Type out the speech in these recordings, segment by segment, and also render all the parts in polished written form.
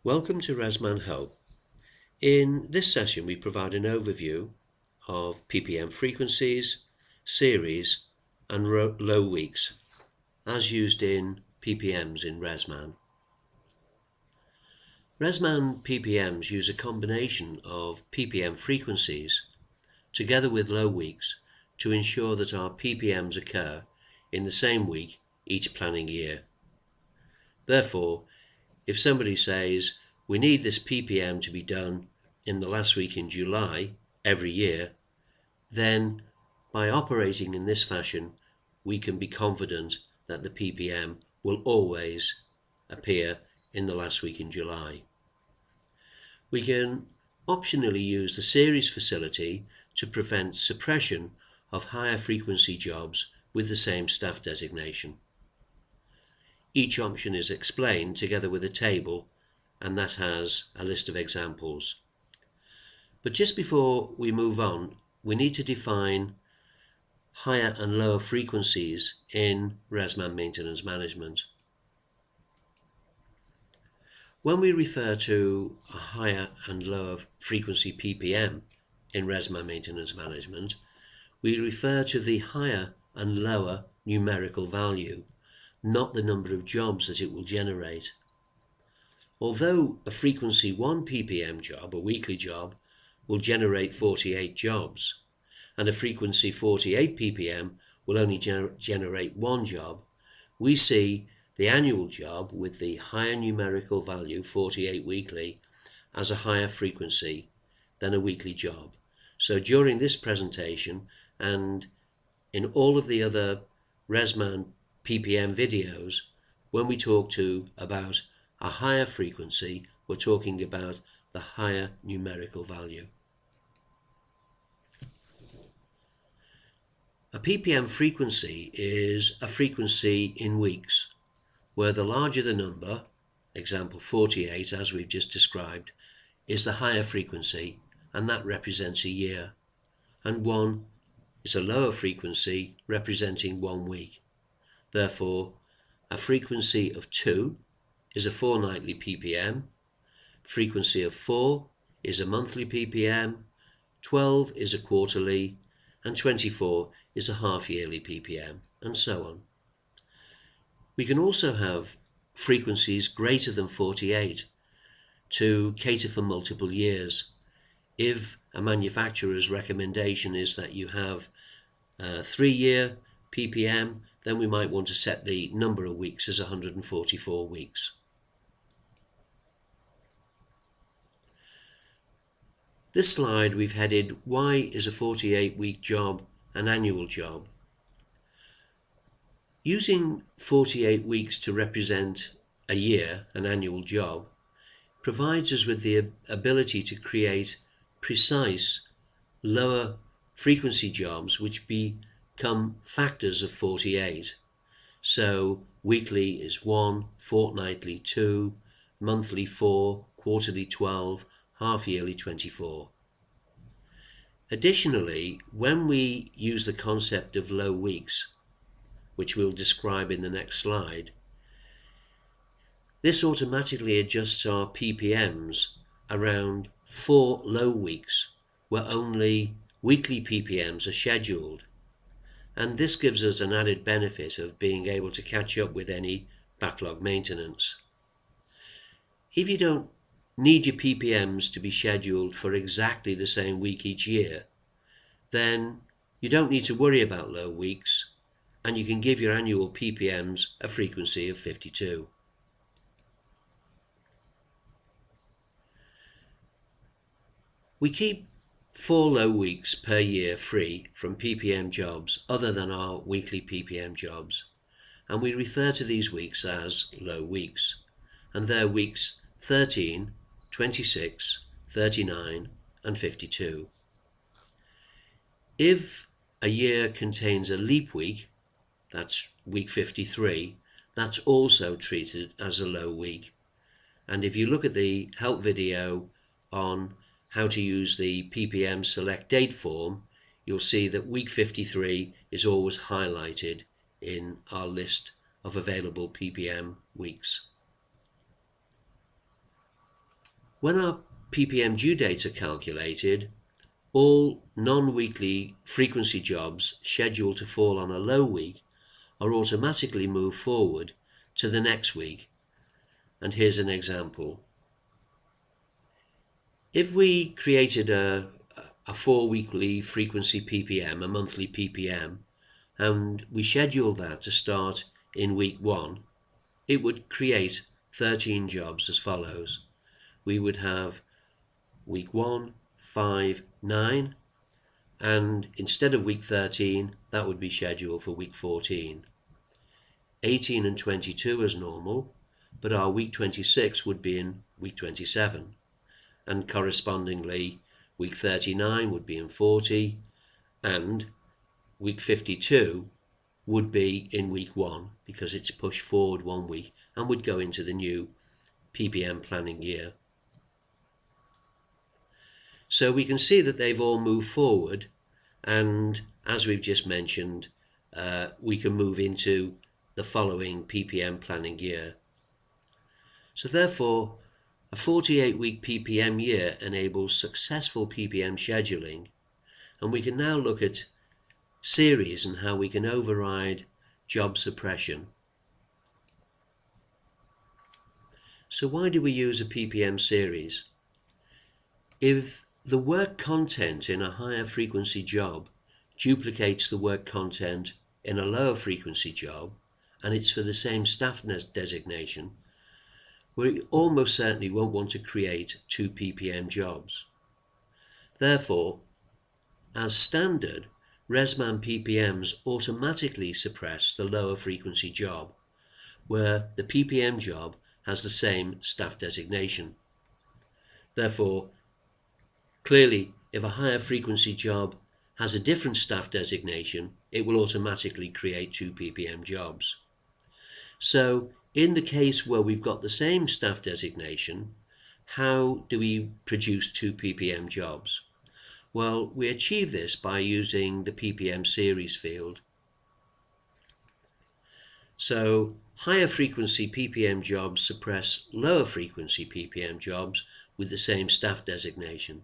Welcome to RMM Help. In this session we provide an overview of PPM frequencies, series and low weeks as used in PPMs in RMM. RMM PPMs use a combination of PPM frequencies together with low weeks to ensure that our PPMs occur in the same week each planning year. Therefore, if somebody says, we need this PPM to be done in the last week in July every year, then by operating in this fashion, we can be confident that the PPM will always appear in the last week in July. We can optionally use the series facility to prevent suppression of higher frequency jobs with the same staff designation. Each option is explained together with a table, and that has a list of examples. But just before we move on, we need to define higher and lower frequencies in RMM maintenance management. When we refer to a higher and lower frequency PPM in RMM maintenance management, we refer to the higher and lower numerical value, not the number of jobs that it will generate. Although a frequency 1 ppm job, a weekly job, will generate 48 jobs, and a frequency 48 ppm will only generate 1 job, we see the annual job with the higher numerical value, 48 weekly, as a higher frequency than a weekly job. So during this presentation and in all of the other RMM PPM videos, when we talk about a higher frequency, we're talking about the higher numerical value. A PPM frequency is a frequency in weeks, where the larger the number, example 48 as we've just described, is the higher frequency, and that represents a year, and 1 is a lower frequency representing 1 week. Therefore, a frequency of 2 is a fortnightly PPM, frequency of 4 is a monthly PPM, 12 is a quarterly, and 24 is a half-yearly PPM, and so on. We can also have frequencies greater than 48 to cater for multiple years. If a manufacturer's recommendation is that you have a 3-year PPM, then we might want to set the number of weeks as 144 weeks. This slide we've headed, why is a 48-week job an annual job? Using 48 weeks to represent a year, an annual job, provides us with the ability to create precise, lower frequency jobs which become factors of 48. So weekly is 1, fortnightly 2, monthly 4, quarterly 12, half-yearly 24. Additionally, when we use the concept of low weeks, which we'll describe in the next slide, this automatically adjusts our PPMs around 4 low weeks where only weekly PPMs are scheduled, and this gives us an added benefit of being able to catch up with any backlog maintenance. If you don't need your PPMs to be scheduled for exactly the same week each year, then you don't need to worry about low weeks, and you can give your annual PPMs a frequency of 52. We keep 4 low weeks per year free from PPM jobs other than our weekly PPM jobs, and we refer to these weeks as low weeks, and they're weeks 13, 26, 39 and 52. If a year contains a leap week, that's week 53, that's also treated as a low week. And if you look at the help video on how to use the PPM select date form, you'll see that week 53 is always highlighted in our list of available PPM weeks. When our PPM due dates are calculated, all non-weekly frequency jobs scheduled to fall on a low week are automatically moved forward to the next week. And here's an example. If we created a 4-weekly frequency PPM, a monthly PPM, and we scheduled that to start in week 1, it would create 13 jobs as follows. We would have week 1, 5, 9, and instead of week 13, that would be scheduled for week 14. 18 and 22 as normal, but our week 26 would be in week 27, and correspondingly week 39 would be in 40, and week 52 would be in week 1 because it's pushed forward 1 week and would go into the new PPM planning year. So we can see that they've all moved forward, and as we've just mentioned, we can move into the following PPM planning year. So therefore, a 48-week PPM year enables successful PPM scheduling, and we can now look at series and how we can override job suppression. So why do we use a PPM series? If the work content in a higher frequency job duplicates the work content in a lower frequency job, and it's for the same staff designation, we almost certainly won't want to create 2 PPM jobs. Therefore, as standard, RMM PPMs automatically suppress the lower frequency job, where the PPM job has the same staff designation. Therefore, clearly, if a higher frequency job has a different staff designation, it will automatically create 2 PPM jobs. So, in the case where we've got the same staff designation, how do we produce 2 PPM jobs? Well, we achieve this by using the PPM series field. So, higher frequency PPM jobs suppress lower frequency PPM jobs with the same staff designation.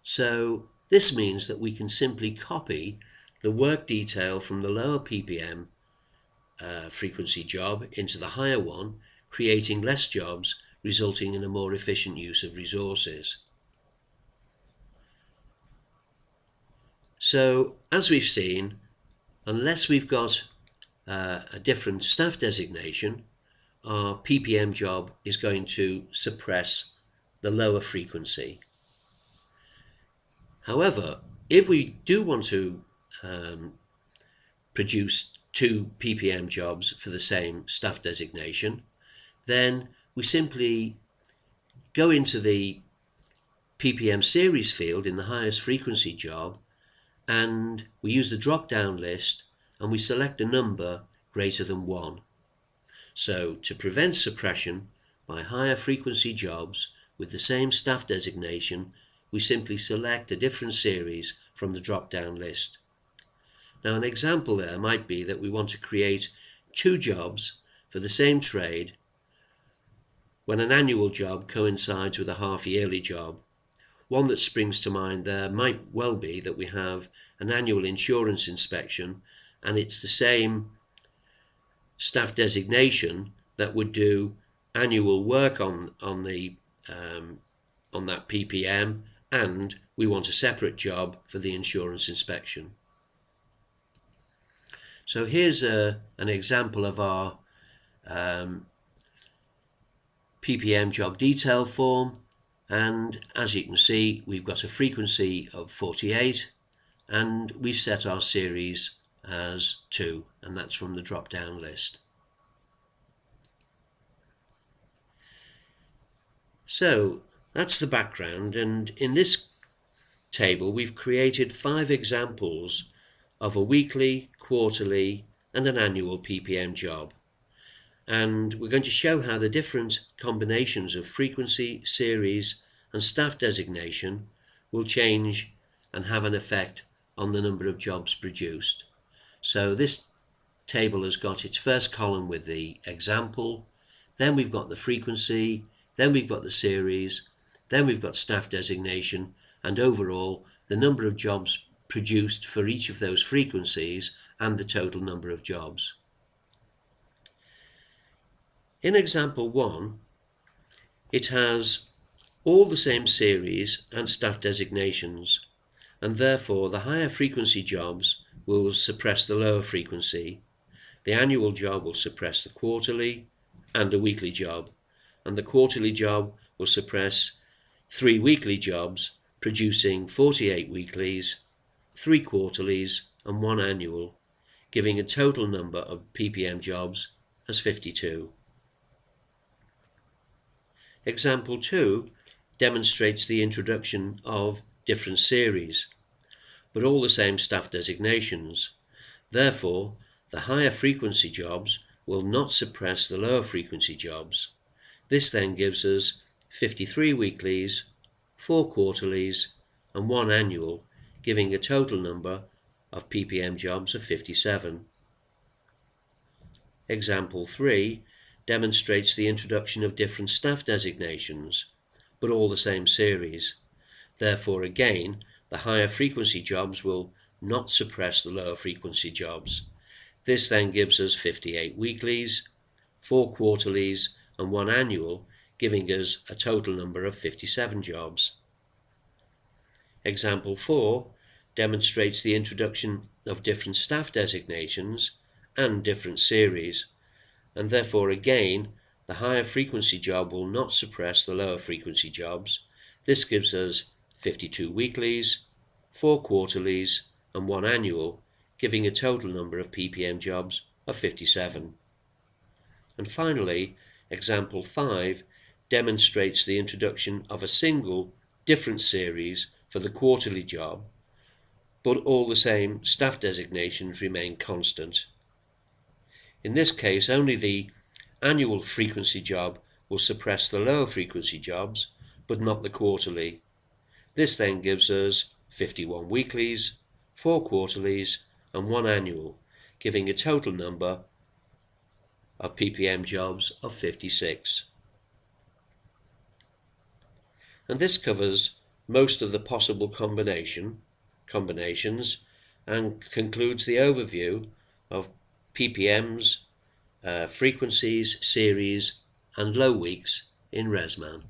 So, this means that we can simply copy the work detail from the lower PPM frequency job into the higher one, creating less jobs, resulting in a more efficient use of resources. So, as we've seen, unless we've got a different staff designation, our PPM job is going to suppress the lower frequency. However, if we do want to produce 2 PPM jobs for the same staff designation, then we simply go into the PPM series field in the highest frequency job, and we use the drop-down list and we select a number greater than 1. So to prevent suppression by higher frequency jobs with the same staff designation, we simply select a different series from the drop-down list. Now an example there might be that we want to create 2 jobs for the same trade when an annual job coincides with a half-yearly job. One that springs to mind there might well be that we have an annual insurance inspection, and it's the same staff designation that would do annual work on that PPM, and we want a separate job for the insurance inspection. So here's an example of our PPM job detail form, and as you can see, we've got a frequency of 48, and we've set our series as 2, and that's from the drop-down list. So that's the background, and in this table we've created 5 examples of a weekly, quarterly and an annual PPM job, and we're going to show how the different combinations of frequency, series and staff designation will change and have an effect on the number of jobs produced. So this table has got its first column with the example, then we've got the frequency, then we've got the series, Then we've got staff designation and overall the number of jobs produced for each of those frequencies and the total number of jobs. In example 1, it has all the same series and staff designations, and therefore the higher frequency jobs will suppress the lower frequency, the annual job will suppress the quarterly and a weekly job, and the quarterly job will suppress 3 weekly jobs, producing 48 weeklies, 3 quarterlies and 1 annual, giving a total number of PPM jobs as 52. Example 2 demonstrates the introduction of different series, but all the same staff designations. Therefore, the higher frequency jobs will not suppress the lower frequency jobs. This then gives us 53 weeklies, 4 quarterlies and 1 annual, giving a total number of PPM jobs of 57. Example 3 demonstrates the introduction of different staff designations, but all the same series. Therefore, again, the higher frequency jobs will not suppress the lower frequency jobs. This then gives us 58 weeklies, 4 quarterlies and 1 annual, giving us a total number of 57 jobs. Example 4 demonstrates the introduction of different staff designations and different series, and therefore again the higher frequency job will not suppress the lower frequency jobs. This gives us 52 weeklies, 4 quarterlies and 1 annual, giving a total number of PPM jobs of 57. And finally, example 5 demonstrates the introduction of a single different series for the quarterly job, but all the same staff designations remain constant. In this case, only the annual frequency job will suppress the lower frequency jobs, but not the quarterly. This then gives us 51 weeklies, 4 quarterlies and 1 annual, giving a total number of PPM jobs of 56. And this covers most of the possible combinations and concludes the overview of PPMs, frequencies, series and low weeks in RMM.